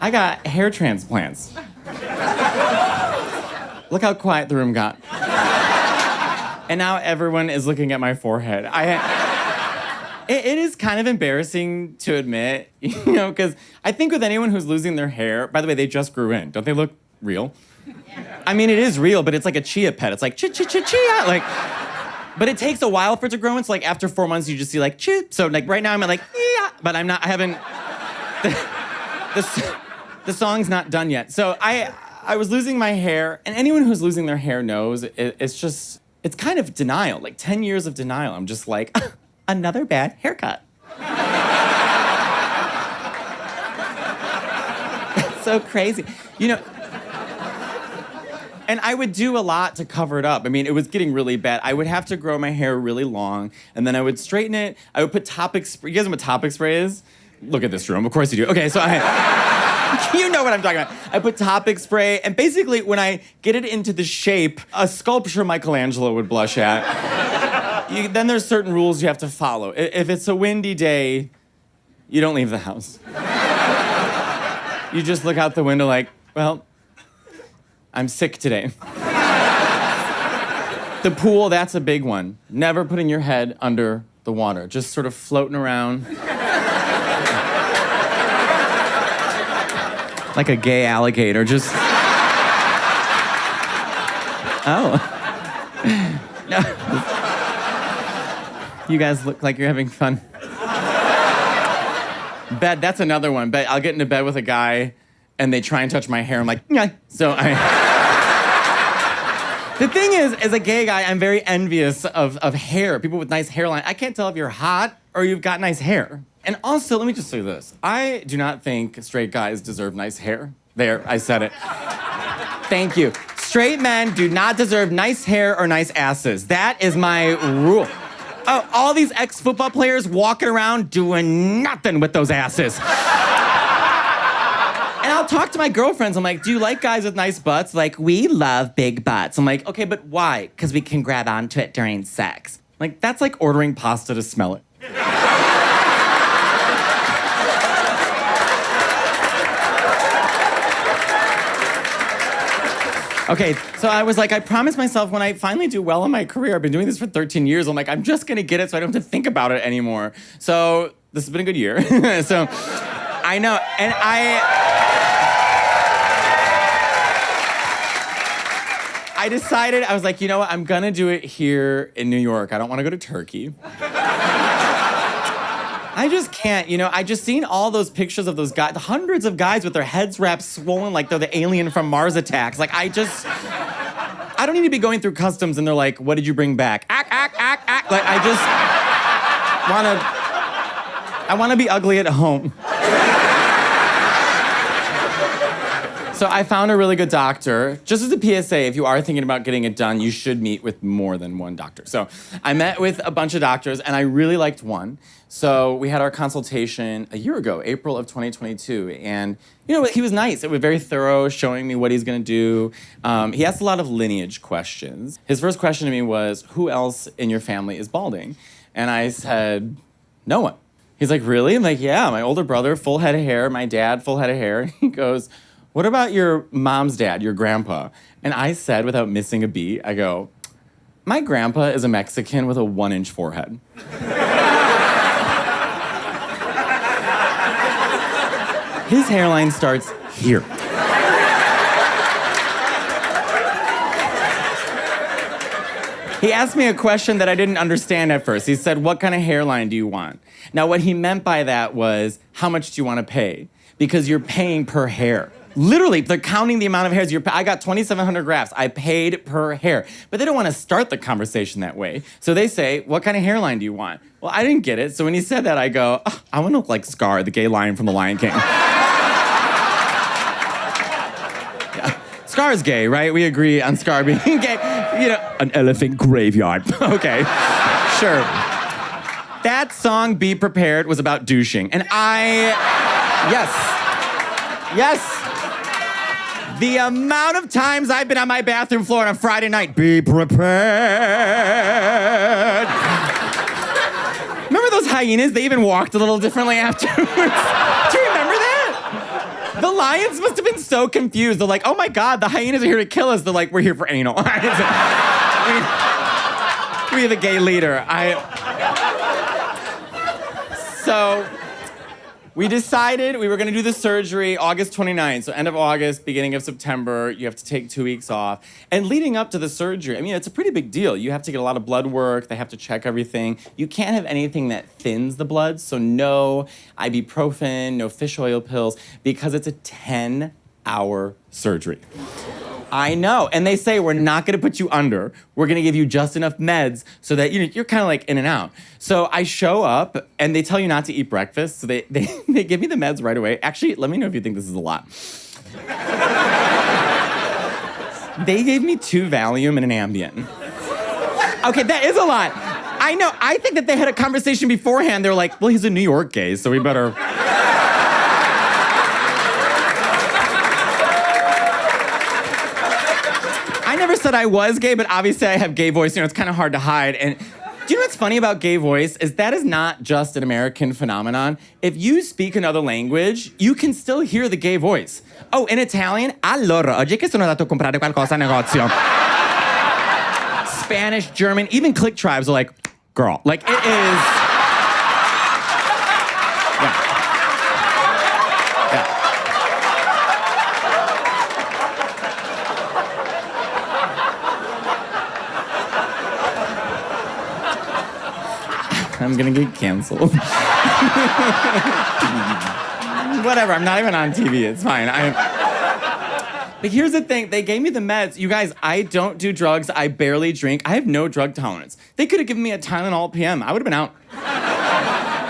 I got hair transplants. Look how quiet the room got. And now everyone is looking at my forehead. It is kind of embarrassing to admit, because I think with anyone who's losing their hair, by the way, they just grew in. Don't they look real? I mean, it is real, but it's like a chia pet. It's like, chia. Like, but it takes a while for it to grow in. So like after 4 months, you just see like, chip. So like right now I'm at like, yeah, but I haven't, the song's not done yet. So I was losing my hair, and anyone who's losing their hair knows it's kind of denial, like 10 years of denial. I'm just like, another bad haircut. It's so crazy. And I would do a lot to cover it up. I mean, it was getting really bad. I would have to grow my hair really long, and then I would straighten it. I would put topic spray. You guys know what topic spray is? Look at this room. Of course you do. Okay, so you know what I'm talking about. I put topic spray, and basically when I get it into the shape a sculpture Michelangelo would blush at, then there's certain rules you have to follow. If it's a windy day, you don't leave the house. You just look out the window like, well, I'm sick today. The pool, that's a big one. Never putting your head under the water. Just sort of floating around. Like a gay alligator, just... Oh. No. You guys look like you're having fun. Bed, that's another one. But I'll get into bed with a guy, and they try and touch my hair. I'm like, yeah. So The thing is, as a gay guy, I'm very envious of hair. People with nice hairline. I can't tell if you're hot or you've got nice hair. And also, let me just say this. I do not think straight guys deserve nice hair. There, I said it. Thank you. Straight men do not deserve nice hair or nice asses. That is my rule. Oh, all these ex-football players walking around doing nothing with those asses. And I'll talk to my girlfriends. I'm like, do you like guys with nice butts? Like, we love big butts. I'm like, okay, but why? Because we can grab onto it during sex. Like, that's like ordering pasta to smell it. Okay, so I was like, I promised myself when I finally do well in my career, I've been doing this for 13 years, I'm like, I'm just gonna get it so I don't have to think about it anymore. So this has been a good year. So I know, and I decided, I was like, you know what, I'm gonna do it here in New York. I don't wanna go to Turkey. I just can't, I just seen all those pictures of those guys, hundreds of guys with their heads wrapped swollen like they're the alien from Mars Attacks. Like, I don't need to be going through customs and they're like, what did you bring back? Ack. Like, I wanna be ugly at home. So I found a really good doctor. Just as a PSA, if you are thinking about getting it done, you should meet with more than one doctor. So I met with a bunch of doctors, and I really liked one. So we had our consultation a year ago, April of 2022. And, he was nice. It was very thorough, showing me what he's going to do. He asked a lot of lineage questions. His first question to me was, who else in your family is balding? And I said, no one. He's like, really? I'm like, yeah, my older brother, full head of hair. My dad, full head of hair. He goes, what about your mom's dad, your grandpa? And I said, without missing a beat, I go, my grandpa is a Mexican with a 1-inch forehead. His hairline starts here. He asked me a question that I didn't understand at first. He said, what kind of hairline do you want? Now, what he meant by that was, how much do you want to pay? Because you're paying per hair. Literally, they're counting the amount of hairs I got 2,700 grafts. I paid per hair. But they don't want to start the conversation that way. So they say, what kind of hairline do you want? Well, I didn't get it. So when he said that, I go, I want to look like Scar, the gay lion from The Lion King. Yeah. Scar's gay, right? We agree on Scar being gay. An elephant graveyard. Okay, sure. That song, Be Prepared, was about douching. And Yes. The amount of times I've been on my bathroom floor on a Friday night, be prepared. Remember those hyenas? They even walked a little differently afterwards. Do you remember that? The lions must have been so confused. They're like, oh my God, the hyenas are here to kill us. They're like, we're here for anal. We have a gay leader. So we decided we were gonna do the surgery August 29th. So end of August, beginning of September, you have to take 2 weeks off. And leading up to the surgery, I mean, it's a pretty big deal. You have to get a lot of blood work. They have to check everything. You can't have anything that thins the blood. So no ibuprofen, no fish oil pills, because it's a 10-hour surgery. I know. And they say, we're not gonna put you under. We're gonna give you just enough meds so that you're kind of like in and out. So I show up and they tell you not to eat breakfast. So they give me the meds right away. Actually, let me know if you think this is a lot. They gave me 2 Valium and an Ambien. Okay, that is a lot. I know. I think that they had a conversation beforehand. They were like, well, he's a New York gay, so we better... I never said I was gay, but obviously I have gay voice. It's kind of hard to hide. And do you know what's funny about gay voice is that is not just an American phenomenon. If you speak another language, you can still hear the gay voice. Oh, in Italian, allora, oggi che sono andato a comprare qualcosa al negozio. Spanish, German, even click tribes are like, girl. Like, it is... Yeah. I'm gonna get canceled. Whatever, I'm not even on TV, it's fine. But here's the thing, they gave me the meds. You guys, I don't do drugs, I barely drink. I have no drug tolerance. They could have given me a Tylenol PM, I would have been out.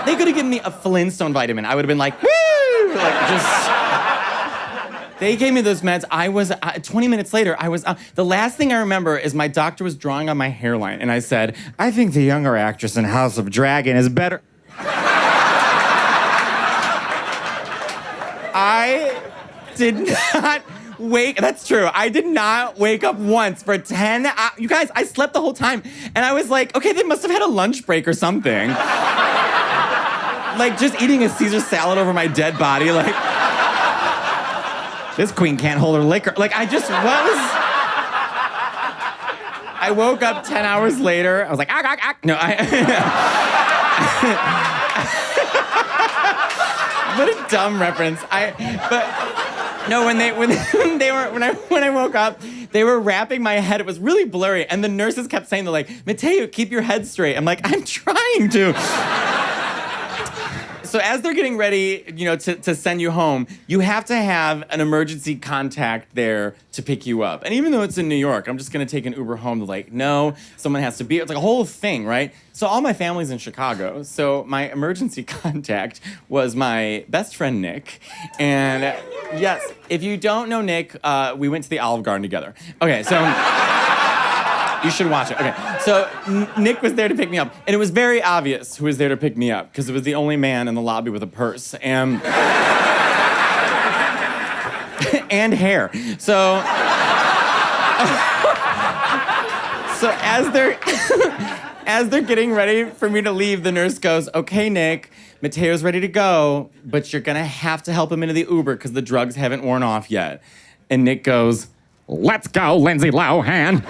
They could have given me a Flintstone vitamin, I would have been like, woo! Like, just... They gave me those meds. I was, 20 minutes later, I was, the last thing I remember is my doctor was drawing on my hairline, and I said, I think the younger actress in House of Dragon is better. I did not wake, that's true, I did not wake up once for 10 hours. You guys, I slept the whole time, and I was like, okay, they must have had a lunch break or something. Like, just eating a Caesar salad over my dead body, like... This queen can't hold her liquor. Like, I just was... I woke up 10 hours later. I was like, No, What a dumb reference. When I woke up, they were wrapping my head. It was really blurry. And the nurses kept saying, they're like, Matteo, keep your head straight. I'm like, I'm trying to. So as they're getting ready, to send you home, you have to have an emergency contact there to pick you up. And even though it's in New York, I'm just gonna take an Uber home. They're like, no, someone has to be. It's like a whole thing, right? So all my family's in Chicago. So my emergency contact was my best friend, Nick. And yes, if you don't know Nick, we went to the Olive Garden together. Okay, so... You should watch it. Okay, so Nick was there to pick me up, and it was very obvious who was there to pick me up because it was the only man in the lobby with a purse and and hair. So as they're getting ready for me to leave, the nurse goes, "Okay, Nick, Matteo's ready to go, but you're gonna have to help him into the Uber because the drugs haven't worn off yet." And Nick goes, "Let's go, Lindsay Lohan."